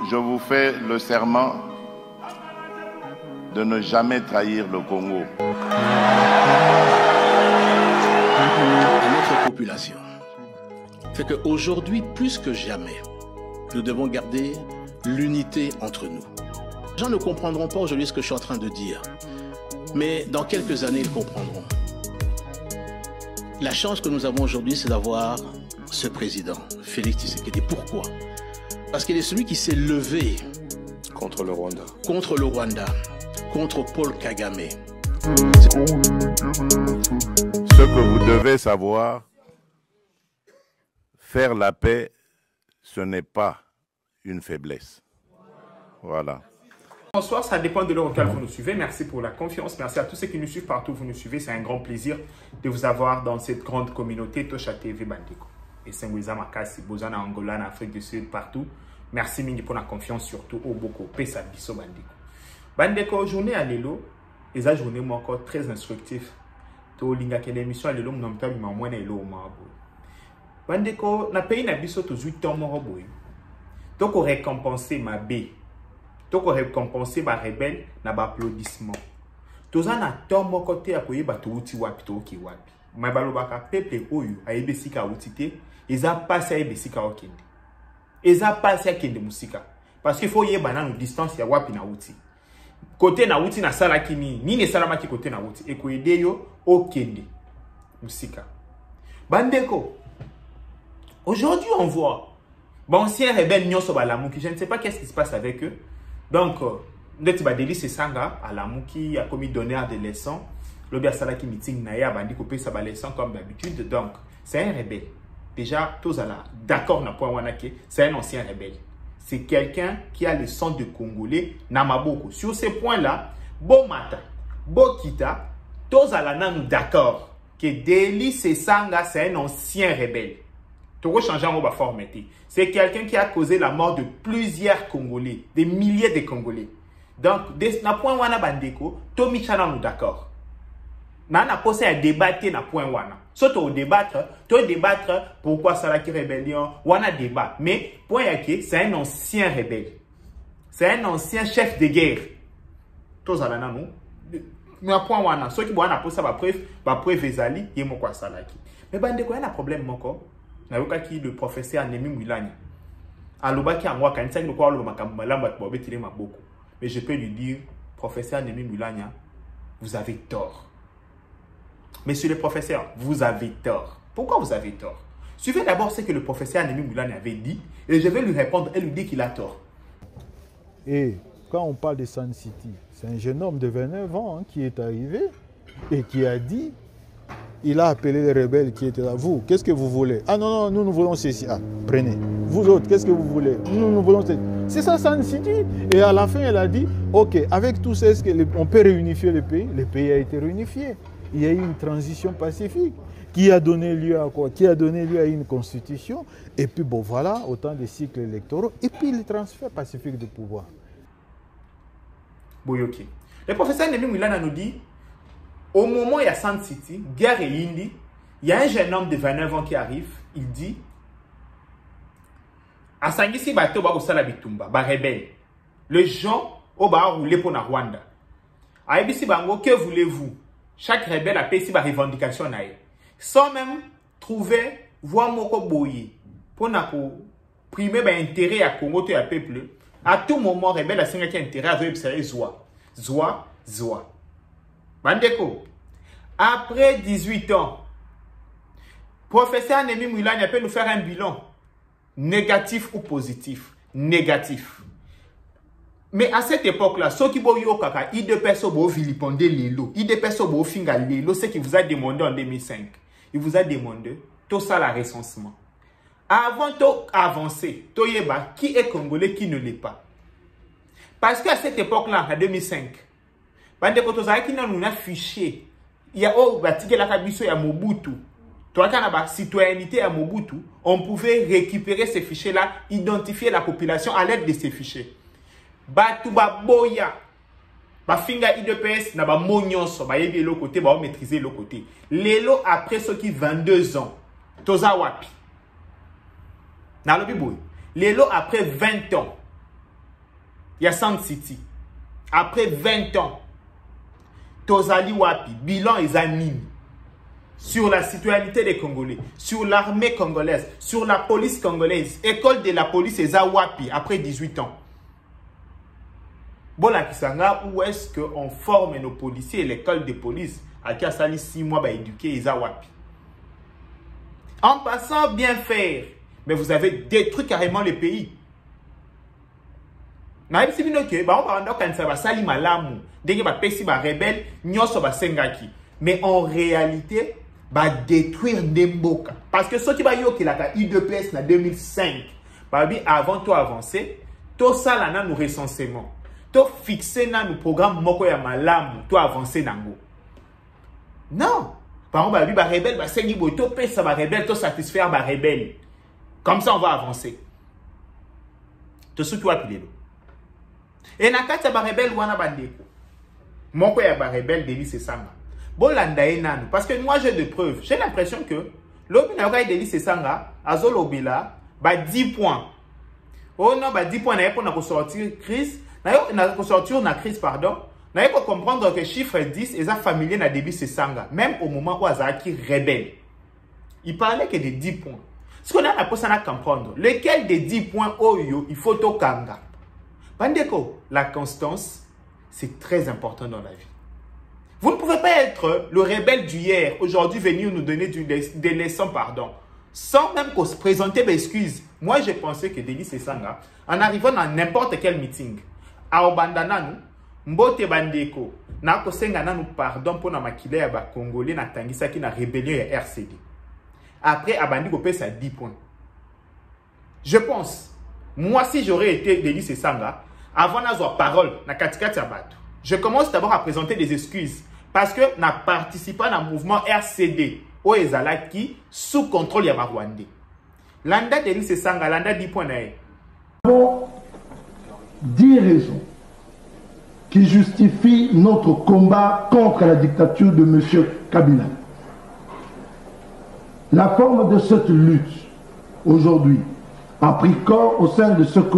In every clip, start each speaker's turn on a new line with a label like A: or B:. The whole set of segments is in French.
A: je vous fais le serment de ne jamais trahir le Congo.
B: À notre population, fait qu'aujourd'hui, plus que jamais, nous devons garder l'unité entre nous. Les gens ne comprendront pas aujourd'hui ce que je suis en train de dire, mais dans quelques années, ils comprendront. La chance que nous avons aujourd'hui, c'est d'avoir ce président, Félix Tshisekedi. Pourquoi? Parce qu'il est celui qui s'est levé
C: contre le Rwanda,
B: contre Paul Kagame.
A: Ce que vous devez savoir, faire la paix, ce n'est pas une faiblesse. Voilà.
D: Bonsoir, ça dépend de l'heure auquel vous nous suivez. Merci pour la confiance. Merci à tous ceux qui nous suivent partout où vous nous suivez. C'est un grand plaisir de vous avoir dans cette grande communauté Tosha TV Bandeko. Et Sengweza Makasi, Bozana, Angola, en Afrique du Sud, partout. Merci Mingi pour la confiance, surtout au Boko, Pesa Biso Bandeko. Bandeko, journée à l'élo, et ça journée encore très instructive. To linga ke l'émission à l'élo, mon nom est moins l'élo au Mabo. Bandeko, na pays na biso to 8 ans mort boy. Donc on récompenser ma B. Donc on récompenser ma rebelle na ba applaudissement. Toza na tombo côté akoye ba to uti wapi to ki wapi. Ma balobaka peuple oyo ayebesika utite, eza passé ayebesika okende. Eza passé akende musika parce qu'il faut yeba na distance ya wapi na uti. Côté na uti na sala kini, ni ne salama ki côté na uti e ko ede yo okende musika. Bandeko. Aujourd'hui on voit ancien rebelle Nyonso Balamuki, je ne sais pas qu'est-ce qui se passe avec eux. Donc, Ndeti Badeli c'est Sanga Alamuki a commis donneur de leçons. L'obia Salaki meeting Naya Bandi coupé sa leçon comme d'habitude. Donc, c'est un rebelle. Déjà, tous là, d'accord, n'a point wanake, c'est un ancien rebelle. C'est quelqu'un qui a le sang de Congolais, Namaboko. Sur ces points-là, bon matin, bon kita, tous là, nous d'accord que Deli c'est Sanga, c'est un ancien rebelle. C'est quelqu'un qui a causé la mort de plusieurs Congolais, des milliers de Congolais. Donc, na point wana bandeko, to michana nous d'accord. Na posé à débattre na point wana. Surtout débattre pourquoi ça la qui rébellion, wana débat. Mais point yake, c'est un ancien rebelle. C'est un ancien chef de guerre. To zalana nous. Na point wana, ceux qui wana posé ba preuve ezali, yemo kwa salaki. Mais bandeko y a un problème moko. Le professeur Nemi Moulani. Mais je peux lui dire, professeur Nemi Moulani, vous avez tort. Monsieur le professeur, vous avez tort. Pourquoi vous avez tort? Suivez d'abord ce que le professeur Nemi Moulani avait dit et je vais lui répondre et lui dire qu'il a tort.
E: Et quand on parle de Sun City, c'est un jeune homme de 29 ans qui est arrivé et qui a dit. Il a appelé les rebelles qui étaient là. Vous, qu'est-ce que vous voulez? Ah non, nous voulons ceci. Ah, prenez. Vous autres, qu'est-ce que vous voulez? Nous voulons ceci. C'est ça, Sun City. Et à la fin, elle a dit, ok, avec tout ça, on peut réunifier le pays. Le pays a été réunifié. Il y a eu une transition pacifique qui a donné lieu à quoi? Qui a donné lieu à une constitution. Et puis, bon, voilà, autant de cycles électoraux. Et puis, le transfert pacifique de pouvoir.
D: Bon, ok. Le professeur Nemi Moulana nous dit, au moment où il y a Sun City, guerre et Indi, il y a un jeune homme de 29 ans qui arrive, il dit Asangisi bato ba osala bitumba, ba rebelle. Les gens au ba roulé pour la Rwanda. Aibisi bango, que voulez-vous? Chaque rebelle a payé sa revendication nae. Sans même trouver voie moko boye pour na ko primer ba intérêt à Congo to ya peuple. À tout moment rebelle a singa qui intérêt à observer Zoa. Bandeko, après 18 ans, professeur Nemi Moulani peut nous faire un bilan négatif ou positif. Négatif. Mais à cette époque-là, ceux qui ont eu au kaka, il de personnes qui ont vilipendé l'élo, il de personnes qui ont finga l'élo, ce qu'il vous a demandé en 2005. Il vous a demandé tout ça la recensement. Avant d'avancer, Toyeba, qui est congolais, qui ne l'est pas. Parce qu'à cette époque-là, en 2005, bande kotoza qui nous a fiché il y a batike la kabiso ya Mobutu toi kana ba citoyenneté à Mobutu on pouvait récupérer ces fichiers là identifier la population à l'aide de ces fichiers batu ba boya ba finga IDPS na ba monyonso ba yebi le côté ba maîtriser le côté lelo après ceux qui 22 ans toza wapi na lobi boy lelo après 20 ans il y a Sun City. Après 20 ans, Tozali Wapi, bilan et Zanini, sur la citoyenneté des Congolais, sur l'armée congolaise, sur la police congolaise, école de la police et Wapi, après 18 ans. Bon, la Kisanga, où est-ce qu'on forme nos policiers et l'école de police à qui a sali 6 mois pour éduquer les Wapi? En passant bien faire, mais vous avez détruit carrément le pays. Mais en réalité, va détruire Ndemboka. Parce que ce qui va y avoir UDPS en 2005, avant tout avancer, tout ça là nous recensement, tout fixer dans nos programmes moko ya malamu, tout avancer nango. Non, par exemple, ba rebelle ba sengi boy, tout pesa ba rebelle, tout satisfaire ba rebelle. Comme ça on va avancer. Tout ce qui va piler. Et na kati ba rebelle wana bandeko. Moko ya ba rebelle Denis Sesanga. Parce que moi j'ai des preuves. J'ai l'impression que l'opinion de Denis Sesanga, Azolobila, 10 points. Oh non, 10 points, pour sortir crise. Sortir la crise, pardon. N'a pas comprendre que chiffre 10 est familier na Denis Sesanga. Même au moment où Azaki rebelle. Il parlait que de 10 points. Ce qu'on a pour ça à comprendre. Lequel des 10 points, il faut au Kanga. Bandeko, la constance, c'est très important dans la vie. Vous ne pouvez pas être le rebelle d'hier, aujourd'hui venir nous donner des leçons, pardon, sans même qu'on se présente d'excuses. Moi, j'ai pensé que Denis Sesanga, en arrivant dans n'importe quel meeting, à Obandananu, Mbote Bandeko, na kosenga nanu pardon pour na makile ya ba Congolais na tangisa ki na rébellion ya RCD. Après, Abandi ko pesa 10 points. Je pense, moi, si j'aurais été Denis Sesanga, avant d'avoir parole na katikati ya bato, je commence d'abord à présenter des excuses parce que n'a participé à un mouvement RCD au Ezalaki sous contrôle Yama Rwandais. Landa Denis Sesanga, Landa 10 points.
C: Nous avons 10 raisons qui justifient notre combat contre la dictature de M. Kabila. La forme de cette lutte aujourd'hui a pris corps au sein de ce que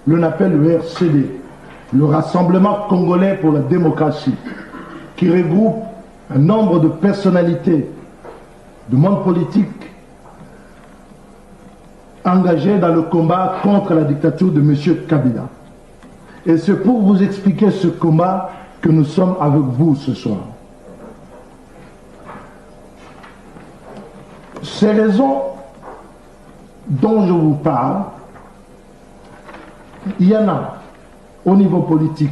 C: l'on appelle le RCD, le Rassemblement Congolais pour la démocratie, qui regroupe un nombre de personnalités du monde politique engagées dans le combat contre la dictature de M. Kabila. Et c'est pour vous expliquer ce combat que nous sommes avec vous ce soir. Ces raisons dont je vous parle, il y en a au niveau politique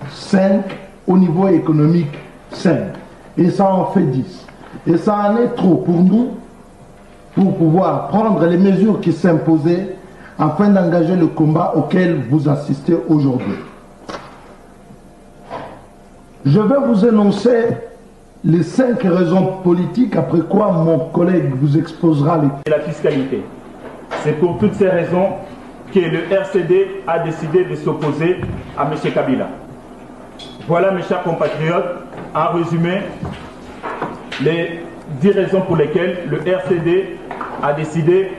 C: 5, au niveau économique 5. Et ça en fait 10. Et ça en est trop pour nous, pour pouvoir prendre les mesures qui s'imposaient afin d'engager le combat auquel vous assistez aujourd'hui. Je vais vous énoncer les 5 raisons politiques, après quoi mon collègue vous exposera les...
F: La fiscalité. C'est pour toutes ces raisons que le RCD a décidé de s'opposer à M. Kabila. Voilà, mes chers compatriotes, en résumé, les 10 raisons pour lesquelles le RCD a décidé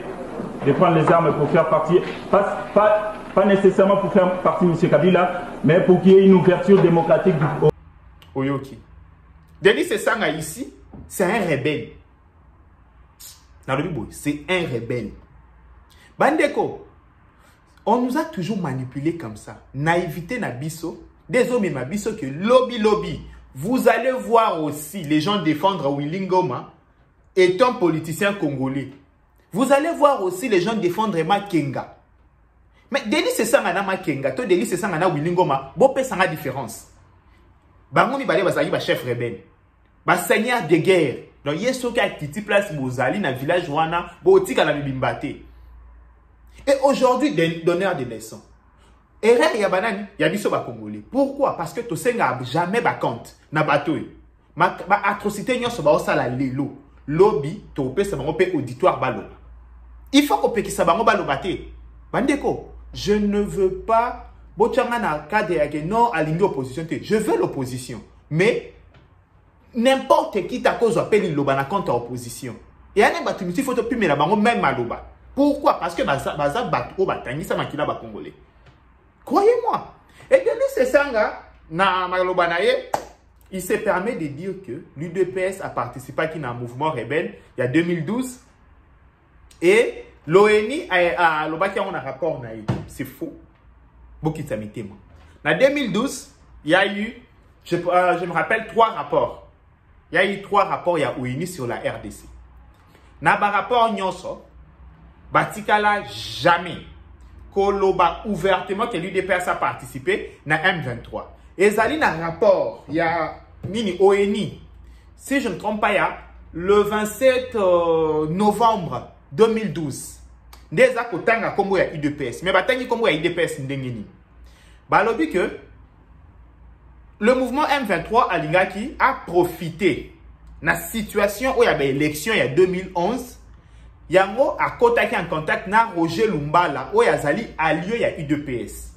F: de prendre les armes pour faire partie, pas nécessairement pour faire partie de M. Kabila, mais pour qu'il y ait une ouverture démocratique du...
D: Oyoki. Denis Sesanga ici, c'est un rebelle. C'est un rebelle. Bandeko, on nous a toujours manipulés comme ça. Naïveté nabiso. Désolé mabiso que lobby. Vous allez voir aussi les gens défendre Willy Ngoma étant politicien congolais. Vous allez voir aussi les gens défendre Makenga. Mais Denis Sesanga na Makenga, to Denis Sesanga na Willy Ngoma, bopé ça la différence. Bangomi balé bazali ba chef rebelle. Ba seigneur de guerre. Donc yeso ka titi place Bozali na village wana, botika na bimbate. Et aujourd'hui, donneur de leçons. Erreur ya banani, ya biso ba Congolais. Pourquoi? Parce que to senga jamais ba compte na bateau. Ba atrocité nyonso ba osala lelo. Lobby to pesa bango pe auditoire balo. Il faut qu'on pekisa bango balo baté. Bandeko, je ne veux pas bochanga na cadre ya non aligner opposition. Je veux l'opposition. Mais n'importe qui ta cause appelle l'obana contre opposition. Et ane batumisi faut to pime la bango même maloba. Pourquoi? Parce que baza batu batangisa makila ba Congolais. Croyez-moi, Sesanga, na Malobanaye, il se permet de dire que l'UDPS a participé à un mouvement rebelle il y a 2012 et l'ONI a un rapport. C'est faux. En 2012, il y a eu, je me rappelle, 3 rapports. Il y a eu 3 rapports, il y a ONU sur la RDC. Dans le rapport Nyonso, Batikala jamais Koloba ouvertement que l'UDPS a participé dans M23. Et Zali dans le rapport, il y a Mini ONU. Si je ne me trompe pas, il y a le 27 novembre 2012. Déjà, Kotanga comme il y a UDPS. Mais Batangi comme il y a UDPS Ndengeni. Balobi que le mouvement M23 à Lingaki a profité de la situation où il y avait élection il y a 2011. Yango a contacté en contact na Roger Lumbala où il y a Zali allié il y a UDPS.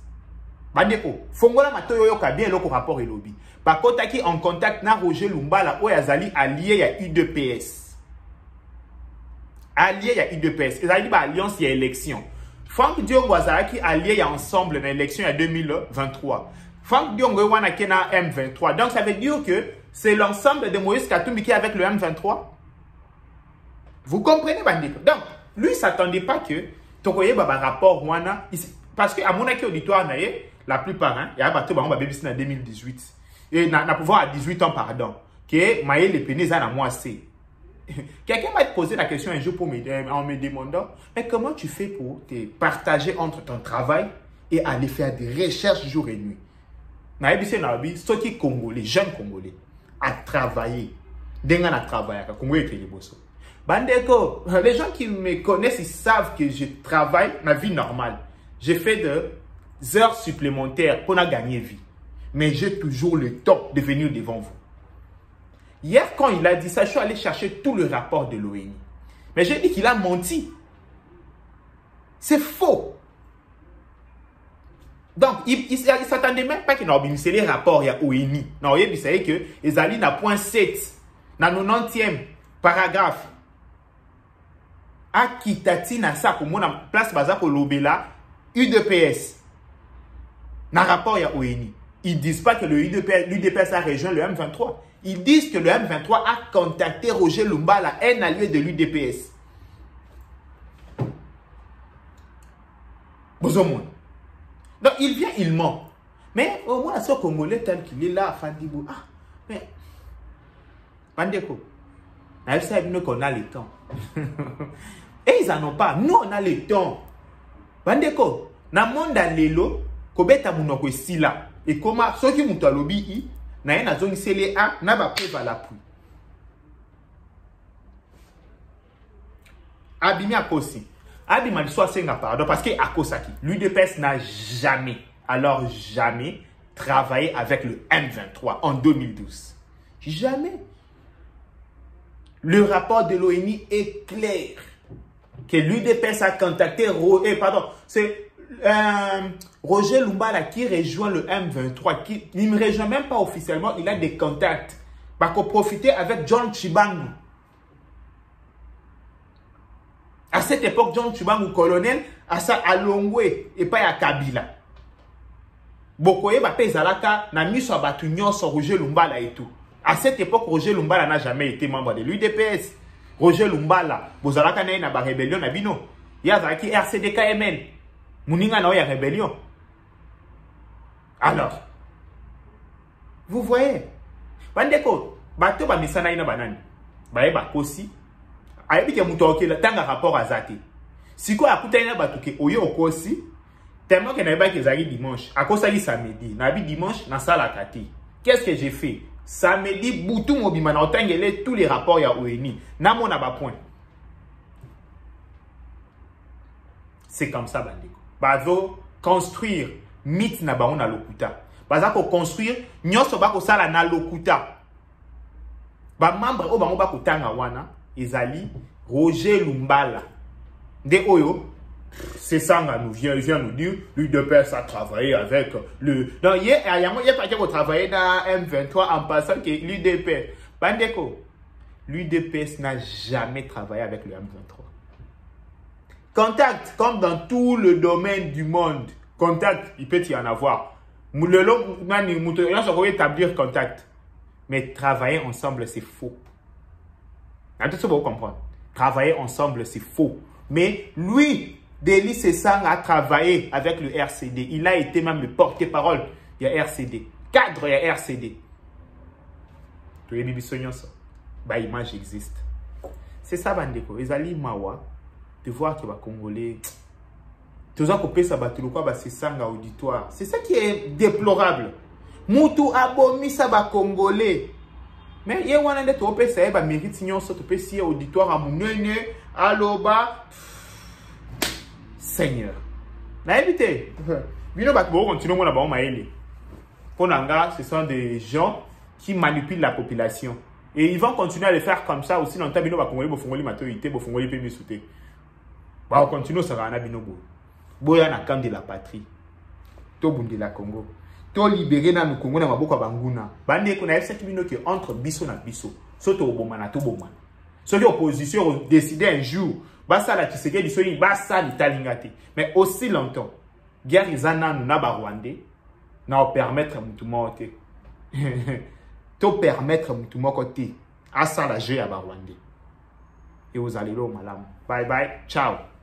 D: Bandeko, Fongola Matoyo yoka bien loko rapport et lobby. Par contacté en contact na Roger Lumbala où il y a Zali allié il y a UDPS. Allié il y a UDPS. Et Zali ba alliance il y a élection. Franck Diongo Azaraki allié il y a ensemble dans l'élection il y a 2023. Franck Diongo wana kena M23. Donc ça veut dire que c'est l'ensemble de Moïse Katumbi qui est avec le M23. Vous comprenez, Bandiko? Donc, lui, il ne s'attendait pas que Tokoye Baba rapport Wana. Parce qu'à mon avis, auditoire, la plupart, il y a un en 2018. Et n'a pouvoir à 18 ans, pardon. Que Maïe les pénés à moi, c'est. Quelqu'un m'a posé la question un jour en me demandant, mais comment tu fais pour te partager entre ton travail et aller faire des recherches jour et nuit? Naïbi, c'est Naïbi, ceux qui Congolais, jeunes Congolais, à travailler. Dengan à travailler, à Congolais et les bossos. Bandeko, les gens qui me connaissent, ils savent que je travaille ma vie normale. J'ai fait des heures supplémentaires pour gagner vie. Mais j'ai toujours le temps de venir devant vous. Hier, quand il a dit ça, je suis allé chercher tout le rapport de l'ONU. Mais j'ai dit qu'il a menti. C'est faux. Donc, il ne s'attendait même pas qu'il ait obéissé les rapports, il y a ONU. Non, il savait que les alliés n'a point 7, dans le 90e paragraphe. Akitati na sa pour mon place bazar pour l'obéla UDPS. Dans le rapport, il y a ONU. Ils ne disent pas que l'UDPS a rejoint le M23. Ils disent que le M23 a contacté Roger Lumbala, un allié de l'UDPS. Donc, il vient, il ment. Mais au moins, ce Congolais tel qu'il est là, Fandibou. Ah, mais. Bandeko. Qu'on a le temps. Et ils n'en ont pas. Nous, on a le temps. Bandeko. Na monde lelo, kobeta munoko sila. Et comment, ceux qui m'ont lobby, na yena zone sele a, na ba preuve à l'appui. Abimi Akosi. Abima l'histoire senga pardon parce que Akosaki, l'UDPS n'a jamais, alors jamais, travaillé avec le M23 en 2012. Jamais. Le rapport de l'ONU est clair que l'UDPS a contacté c'est Roger Lumbala qui rejoint le M23, qui ne me rejoint même pas officiellement, il a des contacts. Parce qu'on profitait avec John Chibangu. À cette époque, John Chibangu, colonel, à ça à Longwe et pas à Kabila. Bokoye Bapé Zalaka n'a mis sur Batunion sur Roger Lumbala et tout. À cette époque, Roger Lumbala n'a jamais été membre de l'UDPS. Roger Lumbala, Bozalaka n'a pas rébellion à Bino. Il y a qui RCDKML. Mouninga n'a pas rébellion. Alors, vous voyez, Bandeko, Bato Bamisana ina banani. Baye Bakosi. Ayebi ke muto oke tanga rapport à Zate. Si quoi akuta ina batuke oyo okosi, tellement que n'a pas que zali dimanche. Akosali samedi, nabi dimanche na sala kati. Qu'est-ce que j'ai fait? Samedi, Boutou Mobimana, otangele tous les rapports ya ONU. Namo na ba point. C'est comme ça, Bandeko. Bazo construire mythe na baon na lokuta. Bazako construire nyoso bako sala na lokuta. Ba membre o bango bako tanga wana ezali Roger Lumbala. De oyo c'est ça nous vient nous dire l'UDPS a travaillé avec le donc il y a pas qui travailler dans M23 en passant que l'UDPS Bandeko l'UDPS n'a jamais travaillé avec le M23. Contact comme dans tout le domaine du monde. Contact, il peut y en avoir. On établir contact. Mais travailler ensemble, c'est faux. Attention, vous comprendre. Travailler ensemble, c'est faux. Mais lui, Deli Sesang a travaillé avec le RCD. Il a été même le porte-parole. Il y a RCD. Cadre, il y a RCD. Tout les bibisonions, bah, image existe. C'est ça, Bandeko. Les alliés Mawa, de voir que les Congolais, tout ça, c'est ça, auditoire. C'est ça qui est déplorable. Moutou abomi ça va Congolais. Mais il y a un endroit où on peut essayer de mériter sinon ça peut essayer auditoire à mon aloba Seigneur. Na évité. Bino ba bo continuer mon ba maele. Konanga, ce sont des gens qui manipulent la population et ils vont continuer à le faire comme ça aussi longtemps bino ba Congolais bo fongoli matorité bo fongoli pe misouté. Ba on continue ça na bino bo. Boya na camp de la patrie. To bunde la Congo. To libérer na Congo na maboko banguna. Bande ko na FCT bino que entre biso na biso. Soto obomana to bomana. Ceux qui opposition décider un jour basa la Tshisekedi soli basa litalingate. Mais aussi longtemps guerre izana na ba Rwandais na permettre mutu moté. To permettre mutu mokoté asa la jeu à ba Rwandais. Et vous allez là au malam. Bye bye. Ciao.